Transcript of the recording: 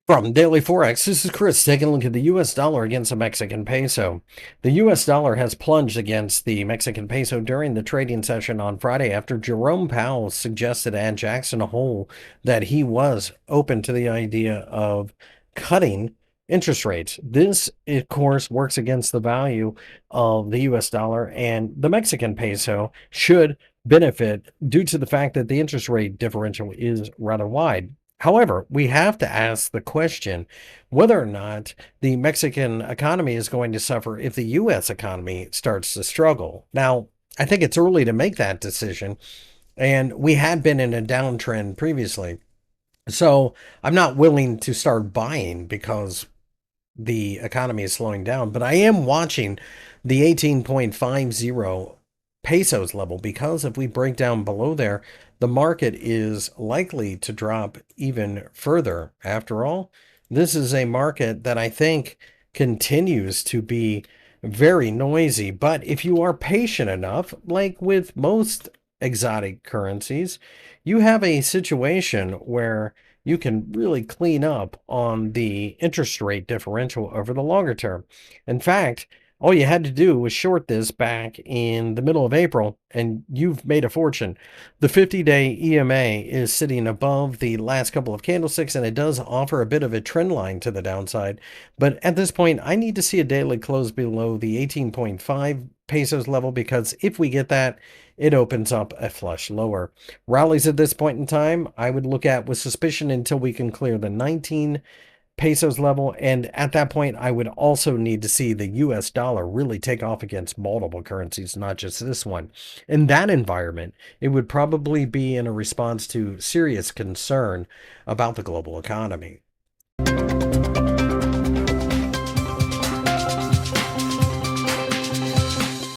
From Daily Forex, this is Chris taking a look at the US dollar against the Mexican peso. The US dollar has plunged against the Mexican peso during the trading session on Friday after Jerome Powell suggested at Jackson Hole that he was open to the idea of cutting interest rates. This, of course, works against the value of the US dollar, and the Mexican peso should benefit due to the fact that the interest rate differential is rather wide. However, we have to ask the question whether or not the Mexican economy is going to suffer if the U.S. economy starts to struggle. Now, I think it's early to make that decision, and we had been in a downtrend previously. So I'm not willing to start buying because the economy is slowing down, but I am watching the 18.50 pesos level because if we break down below there, the market is likely to drop even further. After all, this is a market that I think continues to be very noisy. But if you are patient enough, like with most exotic currencies, you have a situation where you can really clean up on the interest rate differential over the longer term. In fact, all you had to do was short this back in the middle of April, and you've made a fortune. The 50-day EMA is sitting above the last couple of candlesticks, and it does offer a bit of a trend line to the downside. But at this point, I need to see a daily close below the 18.5 pesos level because if we get that, it opens up a flush lower. Rallies at this point in time, I would look at with suspicion until we can clear the 19 pesos level. And at that point, I would also need to see the US dollar really take off against multiple currencies, not just this one. In that environment, it would probably be in a response to serious concern about the global economy.